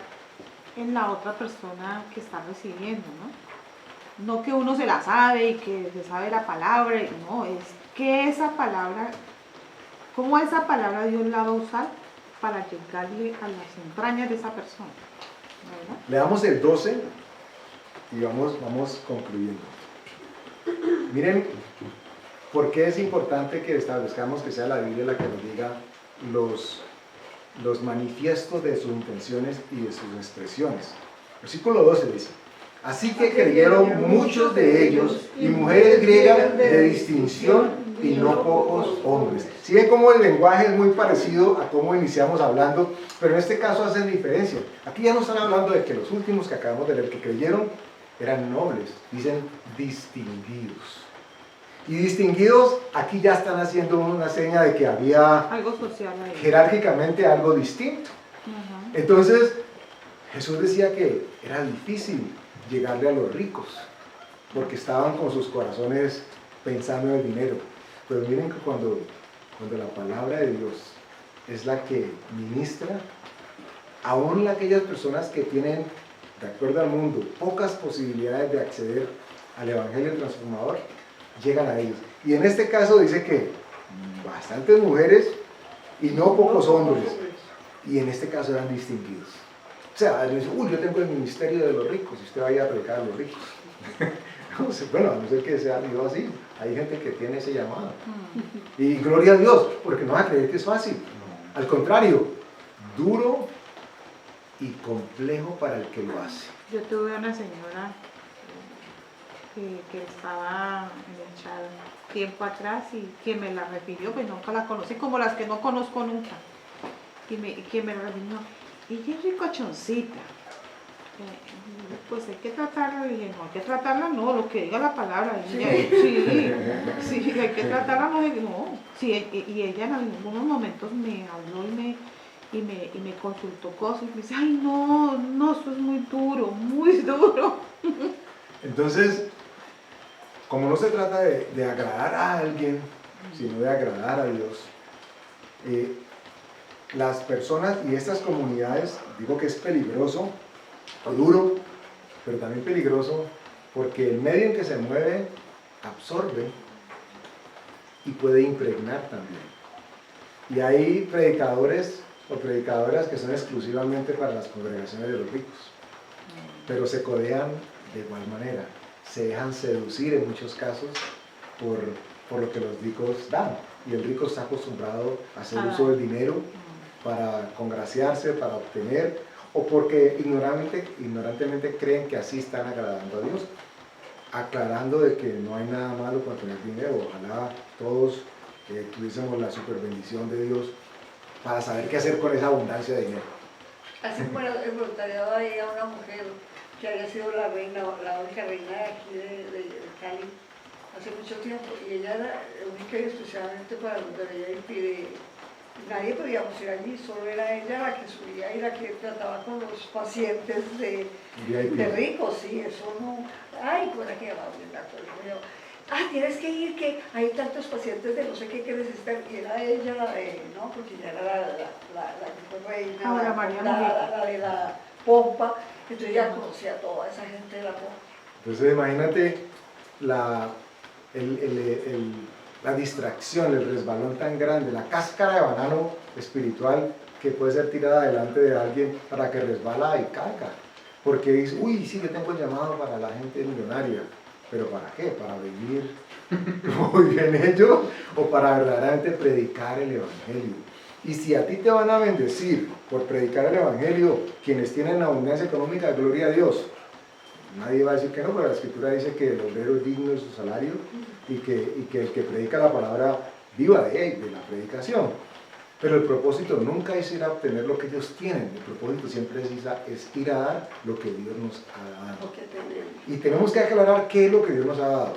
en la otra persona que está recibiendo, ¿no? No que uno se la sabe y que se sabe la palabra, no, es que esa palabra, cómo esa palabra Dios la va a usar para llegarle a las entrañas de esa persona, ¿verdad? Leamos el 12 y vamos concluyendo. Miren ¿Por qué es importante que establezcamos que sea la Biblia la que nos diga los manifiestos de sus intenciones y de sus expresiones? Versículo 12 dice: así que creyeron muchos de ellos y mujeres griegas de distinción y no pocos hombres. Si ven cómo el lenguaje es muy parecido a cómo iniciamos hablando, pero en este caso hace diferencia. Aquí ya no están hablando de que los últimos que acabamos de leer que creyeron eran nobles, dicen distinguidos. Y distinguidos, aquí ya están haciendo una seña de que había Algo social ahí. jerárquicamente algo distinto. Ajá. Entonces, Jesús decía que era difícil llegarle a los ricos, porque estaban con sus corazones pensando en el dinero. Pero miren que cuando la palabra de Dios es la que ministra, aún aquellas personas que tienen, de acuerdo al mundo, pocas posibilidades de acceder al Evangelio transformador, llegan a ellos. Y en este caso dice que bastantes mujeres y no pocos hombres. Y en este caso eran distinguidos. O sea, dice, yo tengo el ministerio de los ricos, y usted vaya a predicar a los ricos. Bueno, a no ser que sea Dios así, hay gente que tiene ese llamado. Y gloria a Dios, porque no va a creer que es fácil. Al contrario, duro y complejo para el que lo hace. Yo tuve una señora que estaba en el chat tiempo atrás y que me la refirió, pues nunca la conocí, como las que no conozco nunca. Y que me la refirió, ella es ricochoncita. Pues hay que tratarla, y dije, no hay que tratarla, no, lo que diga la palabra. Y ella, sí, hay que tratarla, no. Sí, y ella en algunos momentos me habló y me consultó cosas y me dice, ay, no, esto es muy duro, muy duro. Entonces, como no se trata de agradar a alguien, sino de agradar a Dios, las personas y estas comunidades, digo que es peligroso o duro, pero también peligroso, porque el medio en que se mueve absorbe y puede impregnar también. Y hay predicadores o predicadoras que son exclusivamente para las congregaciones de los ricos, pero se codean de igual manera, se dejan seducir en muchos casos por lo que los ricos dan, y el rico está acostumbrado a hacer uso del dinero para congraciarse, para obtener, o porque ignorantemente creen que así están agradando a Dios, aclarando de que no hay nada malo con tener dinero. Ojalá todos tuviésemos la super bendición de Dios para saber qué hacer con esa abundancia de dinero. Así como el voluntariado ahí a una mujer que había sido la única reina de aquí de Cali hace mucho tiempo, y ella era única y especialmente para los de ella, nadie podíamos ir allí, solo era ella la que subía y la que trataba con los pacientes de ricos, sí, eso no, ay, por aquí abajo, tienes que ir, que hay tantos pacientes de no sé qué que necesitan, y era ella, no, porque ya era la reina, la de la pompa, entonces ya conocía a toda esa gente de la pompa. Entonces imagínate la distracción, el resbalón tan grande, la cáscara de banano espiritual que puede ser tirada delante de alguien para que resbala y caiga. Porque dice, uy, sí, yo tengo el llamado para la gente millonaria. ¿Pero para qué? ¿Para vivir como viven ellos? ¿O para verdaderamente predicar el Evangelio? Y si a ti te van a bendecir por predicar el Evangelio, quienes tienen abundancia económica, gloria a Dios. Nadie va a decir que no, pero la Escritura dice que el obrero es digno de su salario y que el que predica la palabra viva de la predicación. Pero el propósito nunca es ir a obtener lo que ellos tienen, el propósito siempre es ir a dar lo que Dios nos ha dado. Y tenemos que aclarar qué es lo que Dios nos ha dado.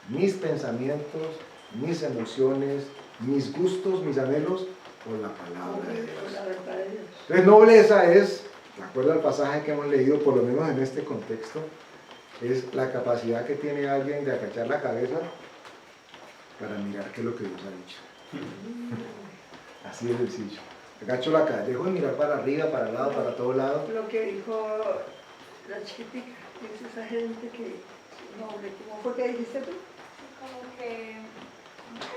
Mis pensamientos, mis emociones, mis gustos, mis anhelos, o la palabra de Dios. Entonces, nobleza es, de acuerdo al pasaje que hemos leído, por lo menos en este contexto, es la capacidad que tiene alguien de agachar la cabeza para mirar qué es lo que Dios ha dicho. Así de sencillo. Agacho la cabeza, dejo de mirar para arriba, para el lado, para todo lado. Lo que dijo la chiquitica, es esa gente que, ¿cómo fue que dijiste tú? Como que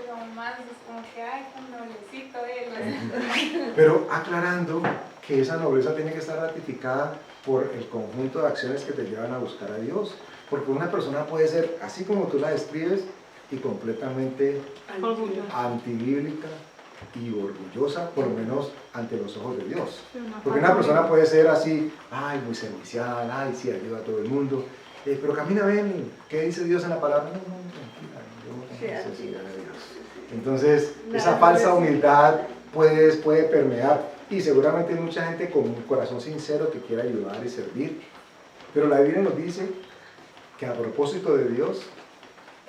son más, como que, ay, tan noblecito él. Pero aclarando que esa nobleza tiene que estar ratificada por el conjunto de acciones que te llevan a buscar a Dios. Porque una persona puede ser, así como tú la describes, y completamente antibíblica y orgullosa, por lo menos ante los ojos de Dios. Porque una persona puede ser así, ay, muy servicial, ay, sí, ayuda a todo el mundo, pero camina bien, ¿qué dice Dios en la palabra? No, tranquila, yo no tengo necesidad de Dios. Entonces, esa falsa humildad puede permear, y seguramente hay mucha gente con un corazón sincero que quiere ayudar y servir, pero la Biblia nos dice que a propósito de Dios,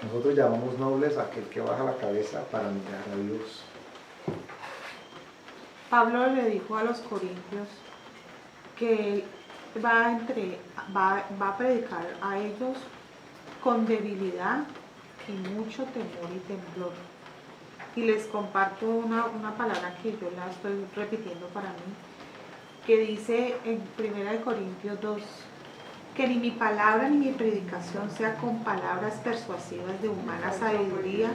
nosotros llamamos nobles a aquel que baja la cabeza para mirar a Dios. Pablo le dijo a los corintios que él va a predicar a ellos con debilidad y mucho temor y temblor. Y les comparto una palabra que yo la estoy repitiendo para mí, que dice en 1 Corintios 2, que ni mi palabra ni mi predicación sea con palabras persuasivas de humana sabiduría,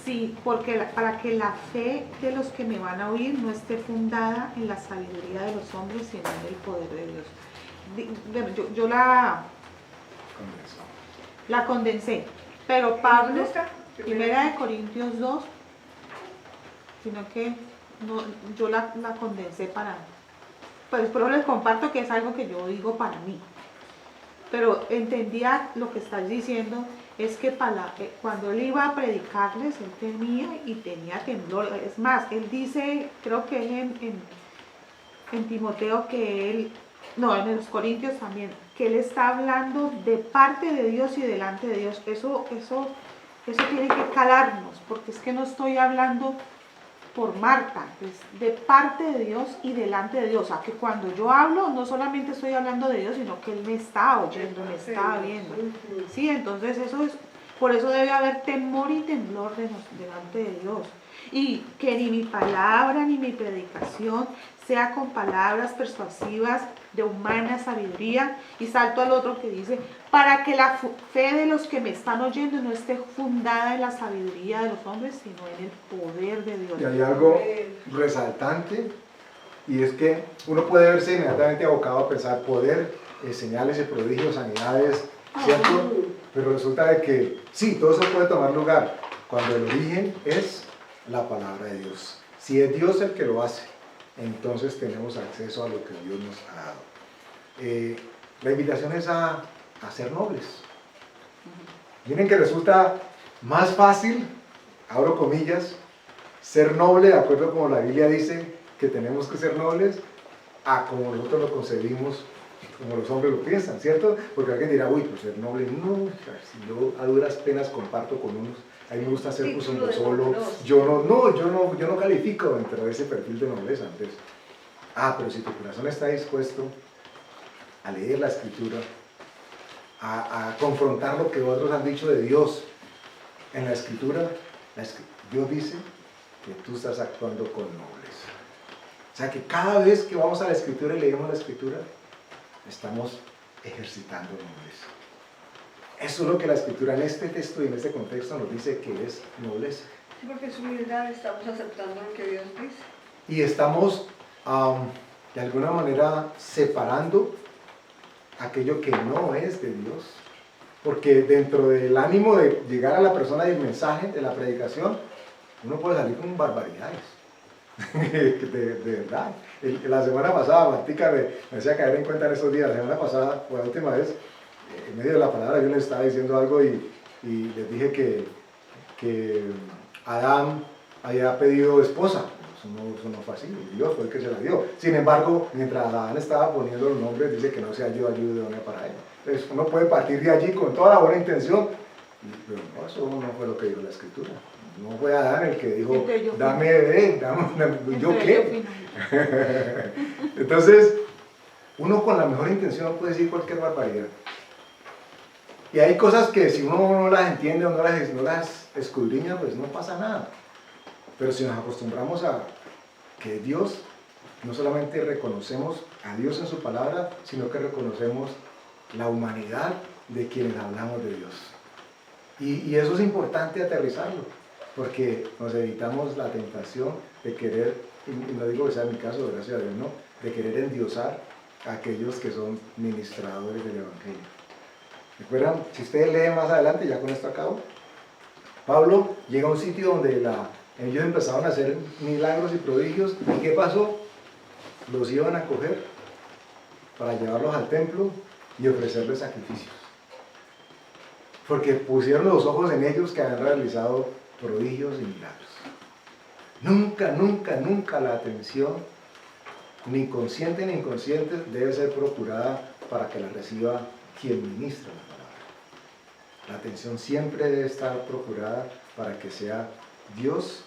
sí, porque para que la fe de los que me van a oír no esté fundada en la sabiduría de los hombres, sino en el poder de Dios. Bueno, yo la condensé, pero Pablo, 1 Corintios 2, sino que no, yo la condensé pues por eso les comparto que es algo que yo digo para mí. Pero entendía lo que estás diciendo, es que cuando él iba a predicarles, él tenía temblor. Es más, él dice, creo que en Timoteo, en los Corintios también, que él está hablando de parte de Dios y delante de Dios. Eso tiene que calarnos, porque es que no estoy hablando por Marta, es de parte de Dios y delante de Dios. O sea, que cuando yo hablo, no solamente estoy hablando de Dios, sino que Él me está oyendo, me está viendo. Sí, entonces por eso debe haber temor y temblor delante de Dios. Y que ni mi palabra ni mi predicación sea con palabras persuasivas de humana sabiduría. Y salto al otro que dice, para que la fe de los que me están oyendo no esté fundada en la sabiduría de los hombres, sino en el poder de Dios. Y hay algo resaltante, y es que uno puede verse inmediatamente abocado a pensar poder, señales y prodigios, sanidades, ¿cierto? Pero resulta de que sí, todo eso puede tomar lugar cuando el origen es la palabra de Dios. Si es Dios el que lo hace, entonces tenemos acceso a lo que Dios nos ha dado. La invitación es a ser nobles. Miren que resulta más fácil, abro comillas, ser noble, de acuerdo como la Biblia dice que tenemos que ser nobles, a como nosotros lo concebimos, como los hombres lo piensan, ¿cierto? Porque alguien dirá, uy, pues ser noble, no, si yo a duras penas comparto con unos, a mí me gusta ser pues uno solo, yo no califico dentro de ese perfil de nobleza. Entonces, pero si tu corazón está dispuesto a leer la Escritura, a confrontar lo que otros han dicho de Dios en la Escritura, Dios dice que tú estás actuando con nobleza. O sea que cada vez que vamos a la Escritura y leemos la Escritura, estamos ejercitando nobleza. Eso es lo que la Escritura en este texto y en este contexto nos dice que es nobleza. Sí, porque es humildad, estamos aceptando lo que Dios dice. Y estamos de alguna manera separando aquello que no es de Dios. Porque dentro del ánimo de llegar a la persona del mensaje, de la predicación, uno puede salir con barbaridades. de verdad. La semana pasada, Martica me hacía caer en cuenta en esos días. La semana pasada, por la última vez, en medio de la palabra, yo les estaba diciendo algo y les dije que Adán había pedido esposa. Eso no fue así, Dios fue el que se la dio. Sin embargo, mientras Adán estaba poniendo los nombres, dice que no se halló ayuda para él. Entonces, uno puede partir de allí con toda la buena intención, pero no, eso no fue lo que dijo la Escritura. No fue Adán el que dijo, dame bebé, ¿yo qué? Entonces, uno con la mejor intención puede decir cualquier barbaridad. Y hay cosas que si uno no las entiende o no las escudriña, pues no pasa nada. Pero si nos acostumbramos a que Dios, no solamente reconocemos a Dios en su palabra, sino que reconocemos la humanidad de quienes hablamos de Dios. Y eso es importante aterrizarlo, porque nos evitamos la tentación de querer, y no digo que sea mi caso, gracias a Dios, no, de querer endiosar a aquellos que son ministradores del Evangelio. ¿Recuerdan? Si ustedes leen más adelante, ya con esto acabo, Pablo llega a un sitio donde ellos empezaron a hacer milagros y prodigios. ¿Y qué pasó? Los iban a coger para llevarlos al templo y ofrecerles sacrificios. Porque pusieron los ojos en ellos que habían realizado prodigios y milagros. Nunca, nunca, nunca la atención, ni consciente ni inconsciente, debe ser procurada para que la reciba quien ministra la palabra. La atención siempre debe estar procurada para que sea Dios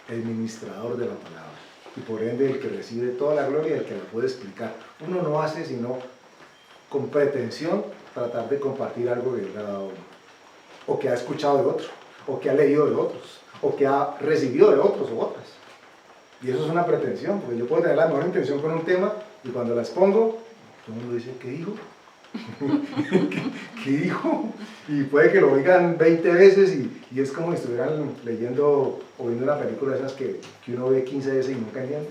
el ministrador de la palabra y por ende el que recibe toda la gloria y el que la puede explicar. Uno no hace sino con pretensión tratar de compartir algo que le ha dado a uno, o que ha escuchado de otro, o que ha leído de otros, o que ha recibido de otros o otras. Y eso es una pretensión, porque yo puedo tener la mejor intención con un tema y cuando la expongo, todo el mundo dice, ¿qué dijo? ¿Qué dijo? Y puede que lo oigan 20 veces y es como si estuvieran leyendo o viendo una película de esas que uno ve 15 veces y nunca entiende.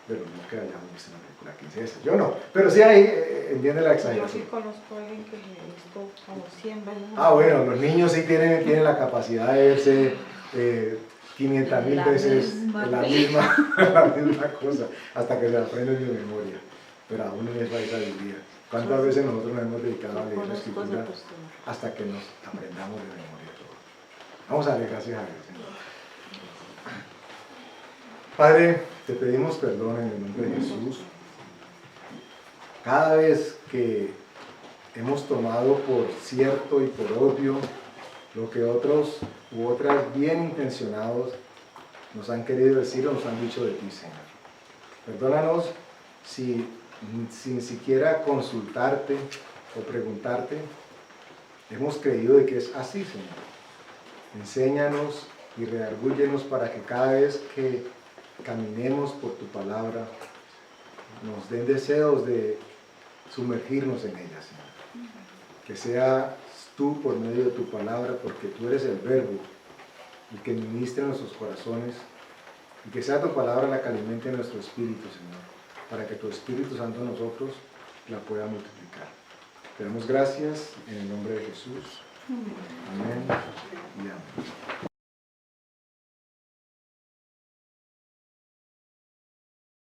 Pero nunca hayamos visto una película 15 veces. Yo no, pero sí ahí entiende la Yo exageración. sí conozco a alguien que me he visto como 100 veces. Bueno, los niños sí tienen la capacidad de verse 500.000 veces la misma cosa, hasta que se aprenden de memoria. Pero aún no es la sabiduría. ¿Cuántas veces nosotros nos hemos dedicado a leer la escritura hasta que nos aprendamos de memoria todo? Vamos a darle gracias a Dios, Señor. Padre, te pedimos perdón en el nombre de Jesús. Cada vez que hemos tomado por cierto y por obvio lo que otros u otras bien intencionados nos han querido decir o nos han dicho de ti, Señor. Perdónanos si sin siquiera consultarte o preguntarte hemos creído de que es así, Señor. Enséñanos y redargúyenos para que cada vez que caminemos por tu palabra nos den deseos de sumergirnos en ella, Señor. Que seas tú por medio de tu palabra, porque tú eres el verbo, el que ministra en nuestros corazones, y que sea tu palabra la que alimente nuestro espíritu, Señor, para que tu Espíritu Santo en nosotros la pueda multiplicar. Te damos gracias en el nombre de Jesús. Amén.